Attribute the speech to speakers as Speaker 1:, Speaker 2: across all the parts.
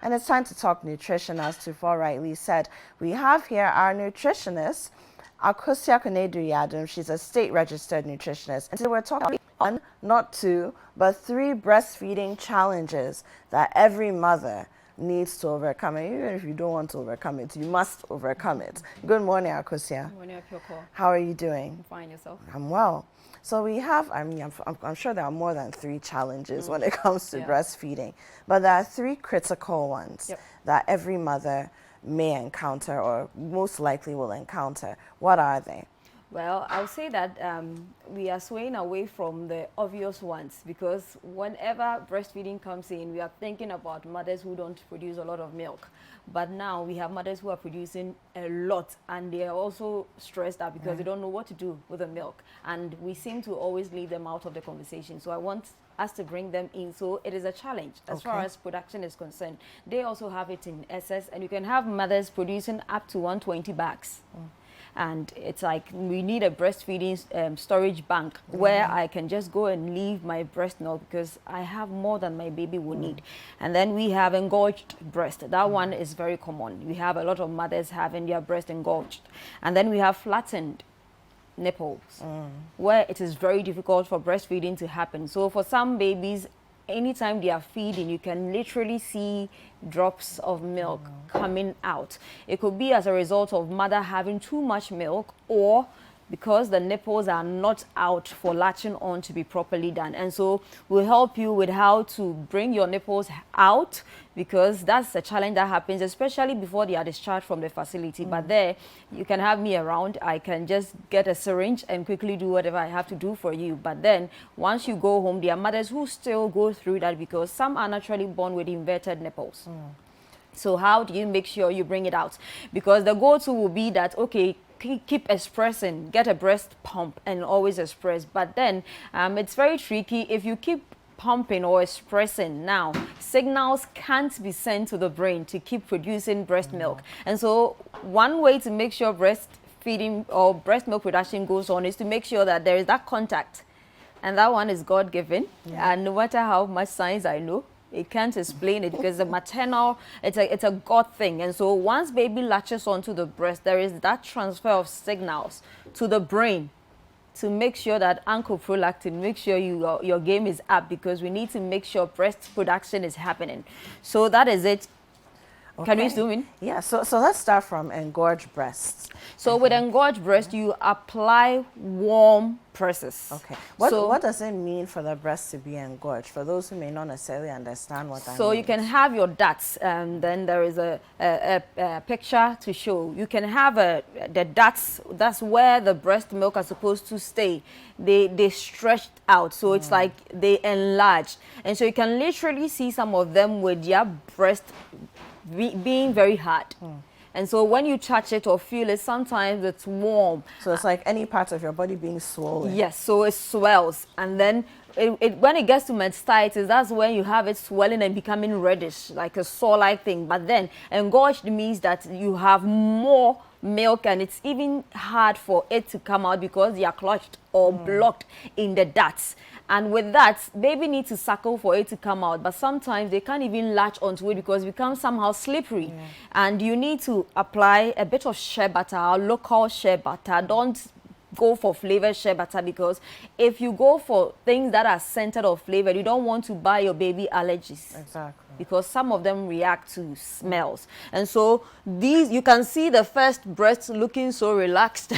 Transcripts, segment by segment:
Speaker 1: And it's time to talk nutrition, as Tufo rightly said. We have here our nutritionist, Akosia Konedu-Yadum. She's a state-registered nutritionist. And today we're talking one, not two, but three breastfeeding challenges that every mother needs to overcome. And even if you don't want to overcome it, you must overcome it. Good morning, Akosia.
Speaker 2: Good morning, Apoko.
Speaker 1: How are you doing?
Speaker 2: I'm fine, yourself?
Speaker 1: I'm well. So we have, I'm sure there are more than three challenges when it comes to breastfeeding, but there are three critical ones that every mother may encounter or most likely will encounter. What are they?
Speaker 2: Well, I'll say that we are swaying away from the obvious ones because whenever breastfeeding comes in, we are thinking about mothers who don't produce a lot of milk. But now we have mothers who are producing a lot and they are also stressed out because they don't know what to do with the milk. And we seem to always leave them out of the conversation. So I want us to bring them in. So it is a challenge as far as production is concerned. They also have it in excess, and you can have mothers producing up to 120 bags. And it's like we need a breastfeeding storage bank where I can just go and leave my breast milk because I have more than my baby will need. And then we have engorged breast. That one is very common. We have a lot of mothers having their breast engorged. And then we have flattened nipples where it is very difficult for breastfeeding to happen. So for some babies, anytime they are feeding, you can literally see drops of milk coming out. It could be as a result of mother having too much milk or because the nipples are not out for latching on to be properly done. And so we'll help you with how to bring your nipples out, because that's a challenge that happens, especially before they are discharged from the facility. But there, you can have me around. I can just get a syringe and quickly do whatever I have to do for you. But then, once you go home, there are mothers who still go through that because some are naturally born with inverted nipples. So how do you make sure you bring it out? Because the go-to will be that, okay, keep expressing, get a breast pump and always express. But then it's very tricky if you keep pumping or expressing. Now, signals can't be sent to the brain to keep producing breast milk. And so one way to make sure breastfeeding or breast milk production goes on is to make sure that there is that contact. And that one is God-given. And no matter how much science I know, it can't explain it because the maternal, it's a God thing. And so once baby latches onto the breast, there is that transfer of signals to the brain to make sure that prolactin, make sure your game is up, because we need to make sure breast production is happening. So that is it. Can we zoom in?
Speaker 1: Yeah, so let's start from engorged breasts.
Speaker 2: So with engorged breast, you apply warm presses.
Speaker 1: Okay. What does it mean for the breast to be engorged, for those who may not necessarily understand what that means?
Speaker 2: So you can have your ducts, and then there is a picture to show. You can have the ducts, that's where the breast milk are supposed to stay. They stretched out, so it's like they enlarged. And so you can literally see some of them with their breast being very hard. And so when you touch it or feel it, sometimes it's warm.
Speaker 1: So it's like any part of your body being swollen.
Speaker 2: Yes, so it swells. And then when it gets to mastitis, that's when you have it swelling and becoming reddish, like a sore-like thing. But then engorged means that you have more milk, and it's even hard for it to come out because they are clutched or blocked in the ducts. And with that, baby needs to suckle for it to come out. But sometimes they can't even latch onto it because it becomes somehow slippery. And you need to apply a bit of shea butter, local shea butter. Don't go for flavored shea butter, because if you go for things that are scented or flavored, you don't want to buy your baby allergies.
Speaker 1: Exactly.
Speaker 2: Because some of them react to smells. And so these, you can see the first breast looking so relaxed.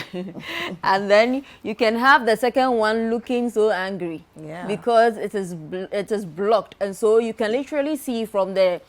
Speaker 2: And then you can have the second one looking so angry. Because it is blocked. And so you can literally see from the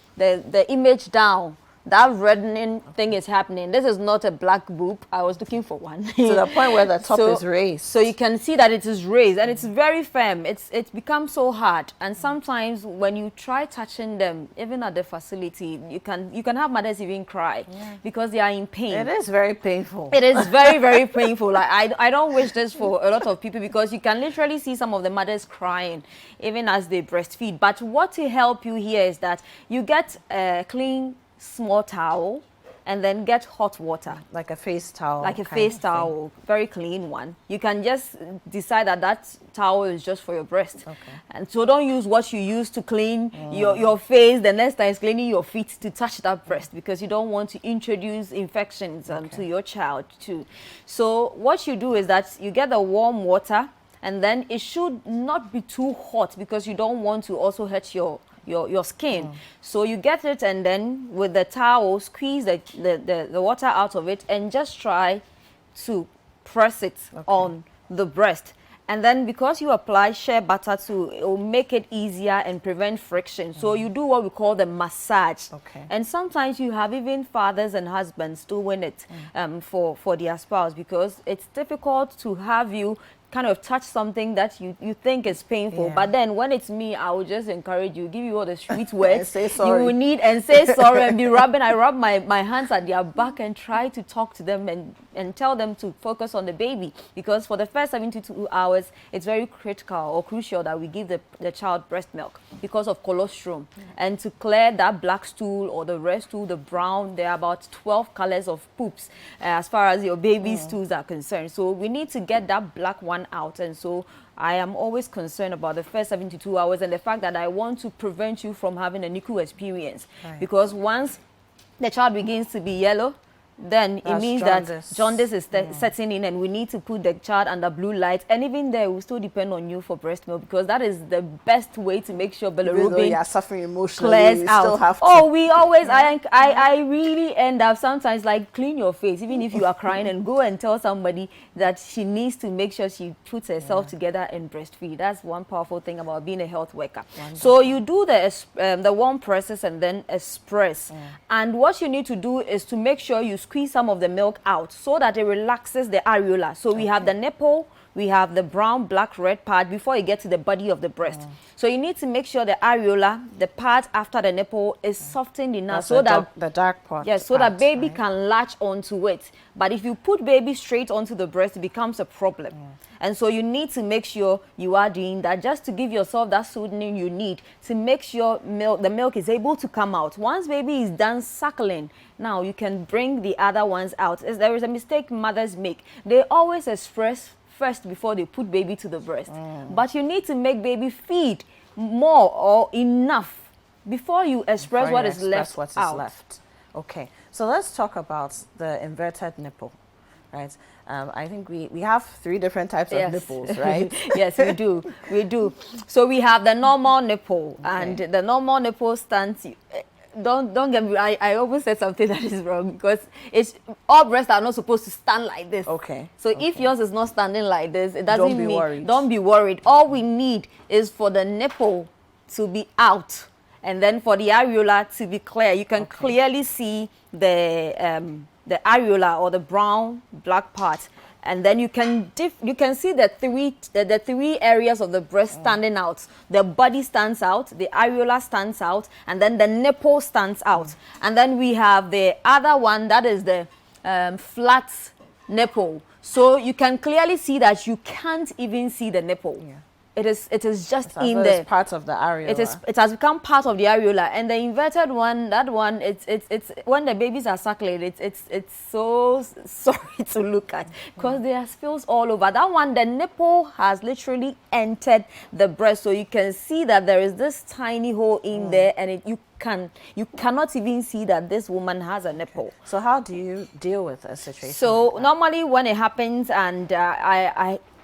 Speaker 2: image down, that reddening thing is happening. This is not a black boob. I was looking for one.
Speaker 1: To the point where the top is raised.
Speaker 2: So you can see that it is raised, and it's very firm. It's become so hard. And sometimes when you try touching them, even at the facility, you can have mothers even cry because they are in pain.
Speaker 1: It is very painful.
Speaker 2: It is very, very painful. Like I don't wish this for a lot of people, because you can literally see some of the mothers crying even as they breastfeed. But what will help you here is that you get a clean small towel and then get hot water.
Speaker 1: Like a face towel.
Speaker 2: Like a face towel, very clean one. You can just decide that that towel is just for your breast.
Speaker 1: Okay.
Speaker 2: And so don't use what you use to clean your face. The next time is cleaning your feet to touch that breast, because you don't want to introduce infections to your child too. So what you do is that you get the warm water, and then it should not be too hot because you don't want to also hurt your skin. So you get it, and then with the towel, squeeze the water out of it and just try to press it on the breast. And then because you apply shea butter too, it will make it easier and prevent friction. So you do what we call the massage.
Speaker 1: Okay.
Speaker 2: And sometimes you have even fathers and husbands doing it for their spouse, because it's difficult to have you kind of touch something that you think is painful. But then when it's me, I will just encourage you, give you all the sweet words
Speaker 1: say sorry.
Speaker 2: you will need, and say sorry and be rubbing. I rub my hands at their back and try to talk to them and tell them to focus on the baby, because for the first 72 hours, it's very critical or crucial that we give the child breast milk because of colostrum. And to clear that black stool or the red stool, the brown, there are about 12 colors of poops as far as your baby's stools are concerned. So we need to get that black one out. And so I am always concerned about the first 72 hours and the fact that I want to prevent you from having a NICU experience. Because once the child begins to be yellow, then it means that jaundice is setting in, and we need to put the child under blue light. And even there, we still depend on you for breast milk, because that is the best way to make sure bilirubin
Speaker 1: you're suffering emotionally,
Speaker 2: clears out.
Speaker 1: Still have to.
Speaker 2: Oh, we always, I really end up sometimes like, clean your face, even if you are crying, and go and tell somebody that she needs to make sure she puts herself together and breastfeed. That's one powerful thing about being a health worker. So you do the warm presses and then express. And what you need to do is to make sure you squeeze some of the milk out so that it relaxes the areola. So we have the nipple, we have the brown, black, red part before you get to the body of the breast. So you need to make sure the areola, the part after the nipple, is softened enough so that
Speaker 1: the dark part.
Speaker 2: Yes, so that baby can latch onto it. But if you put baby straight onto the breast, it becomes a problem. And so you need to make sure you are doing that, just to give yourself that soothing you need to make sure the milk is able to come out. Once baby is done suckling, now you can bring the other ones out. There is a mistake mothers make. They always express first before they put baby to the breast. But you need to make baby feed more or enough before you express what is left out.
Speaker 1: Okay, so let's talk about the inverted nipple, right? I think we have 3 different types of nipples, right?
Speaker 2: Yes, we do. We do. So we have the normal nipple, and the normal nipple stands. Don't get me. I almost said something that is wrong, because all breasts are not supposed to stand like this. So if yours is not standing like this, it doesn't mean don't be worried. All we need is for the nipple to be out, and then for the areola to be clear. You can clearly see the areola, or the brown black part, and then you can see the three areas of the breast standing out. The body stands out, the areola stands out, and then the nipple stands out. And then we have the other one, that is the flat nipple. So you can clearly see that you can't even see the nipple. It is just in there.
Speaker 1: It's part of the areola.
Speaker 2: It has become part of the areola. And the inverted one, that one, it's when the babies are suckling, it's so sorry to look at, because there are spills all over. That one, the nipple has literally entered the breast, so you can see that there is this tiny hole in there, and you cannot even see that this woman has a nipple.
Speaker 1: So how do you deal with a situation?
Speaker 2: So normally when it happens, and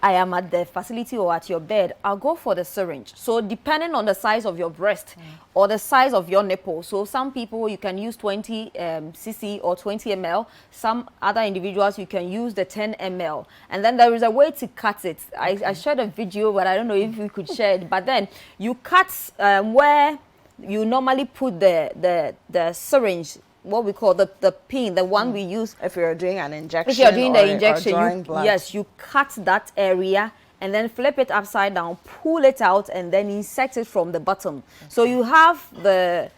Speaker 2: I am at the facility or at your bed, I'll go for the syringe. So depending on the size of your breast or the size of your nipple. So some people, you can use 20 cc or 20 ml. Some other individuals, you can use the 10 ml. And then there is a way to cut it. I shared a video, but I don't know if we could share it. But then you cut where you normally put the syringe, what we call the pin, the one we use.
Speaker 1: If you're doing an injection,
Speaker 2: if you're doing the injection, you cut that area and then flip it upside down, pull it out, and then insert it from the bottom. So you have the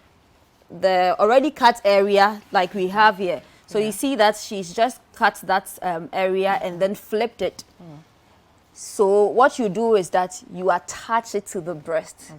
Speaker 2: already cut area like we have here. So you see that she's just cut that area and then flipped it. So what you do is that you attach it to the breast.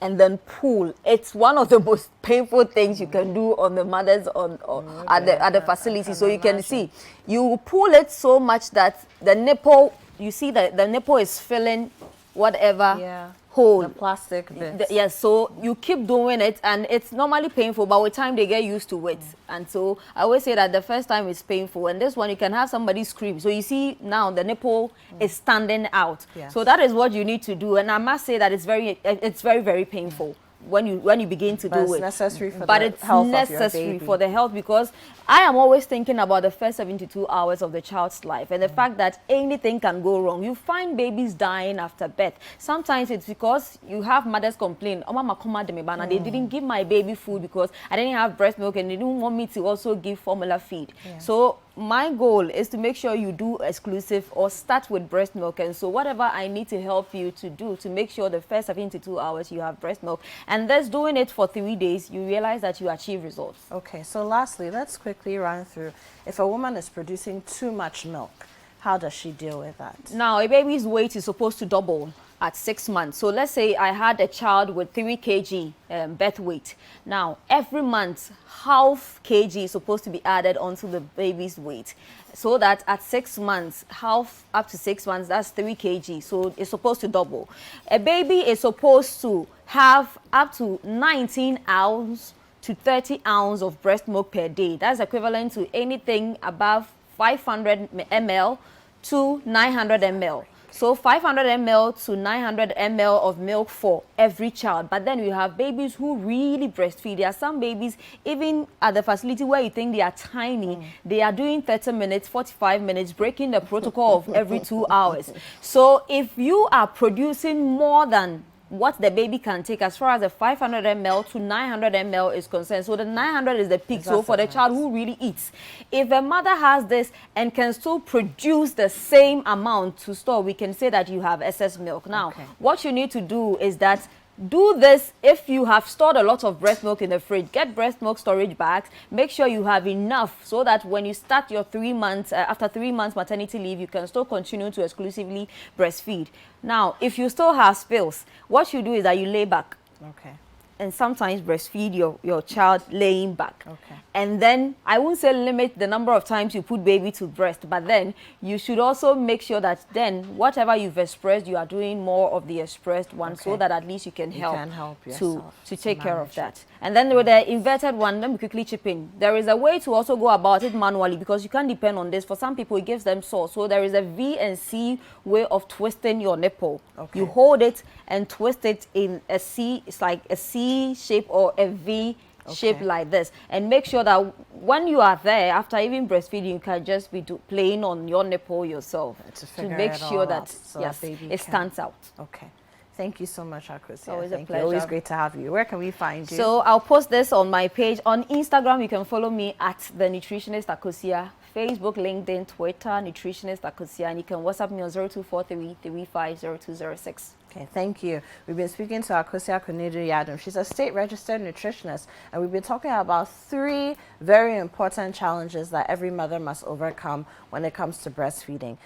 Speaker 2: and then pull. It's one of the most painful things you can do on the mothers at the facility. So you can see, you pull it so much that the nipple, you see that the nipple is filling whatever hole.
Speaker 1: The plastic bits.
Speaker 2: Yes, so you keep doing it, and it's normally painful, but with time they get used to it. And so I always say that the first time is painful, and this one you can have somebody scream. So you see now the nipple is standing out. Yes. So that is what you need to do, and I must say that it's very, very painful. When you begin to do it,
Speaker 1: necessary for the health of your baby.
Speaker 2: For the health, because I am always thinking about the first 72 hours of the child's life and the fact that anything can go wrong. You find babies dying after birth. Sometimes it's because you have mothers complain, "Oh, mama, they didn't give my baby food because I didn't have breast milk and they didn't want me to also give formula feed." So my goal is to make sure you do exclusive or start with breast milk. And so whatever I need to help you to do to make sure the first 72 hours you have breast milk, and that's doing it for 3 days, you realize that you achieve results.
Speaker 1: Okay, so lastly, let's quickly run through, if a woman is producing too much milk, how does she deal with that?
Speaker 2: Now, a baby's weight is supposed to double at 6 months. So let's say I had a child with 3 kg birth weight. Now, every month, half kg is supposed to be added onto the baby's weight, so that at 6 months, half up to 6 months, that's 3 kg. So it's supposed to double. A baby is supposed to have up to 19 ounces to 30 ounces of breast milk per day. That's equivalent to anything above 500 ml to 900 ml. So 500 ml to 900 ml of milk for every child. But then you have babies who really breastfeed. There are some babies, even at the facility where you think they are tiny, they are doing 30 minutes, 45 minutes, breaking the protocol of every 2 hours. So if you are producing more than what the baby can take as far as the 500 ml to 900 ml is concerned. So the 900 is the peak. So for the child who really eats, if a mother has this and can still produce the same amount to store, we can say that you have excess milk. Now, what you need to do is that do this if you have stored a lot of breast milk in the fridge. Get breast milk storage bags. Make sure you have enough so that when you start your 3 months, after 3 months maternity leave, you can still continue to exclusively breastfeed. Now, if you still have spills, what you do is that you lay back.
Speaker 1: Okay.
Speaker 2: And sometimes breastfeed your child laying back.
Speaker 1: Okay.
Speaker 2: And then I won't say limit the number of times you put baby to breast, but then you should also make sure that then whatever you've expressed, you are doing more of the expressed one, so that at least you can help to take care of that. And then with the inverted one, let me quickly chip in. There is a way to also go about it manually, because you can't depend on this. For some people, it gives them sore. So there is a V and C way of twisting your nipple. Okay. You hold it and twist it in a C. It's like a C shape or a V shape like this, and make sure that when you are there after even breastfeeding, you can just be playing on your nipple yourself to make sure that it stands out.
Speaker 1: Okay. Thank you so much, Akosia.
Speaker 2: Always a pleasure.
Speaker 1: Always great to have you. Where can we find you?
Speaker 2: So I'll post this on my page. On Instagram, you can follow me at The Nutritionist Akosia. Facebook, LinkedIn, Twitter, Nutritionist Akosia. And you can WhatsApp me on 0243 350206.
Speaker 1: Okay, thank you. We've been speaking to Akosia Konedu-Yadom. She's a state-registered nutritionist, and we've been talking about 3 very important challenges that every mother must overcome when it comes to breastfeeding.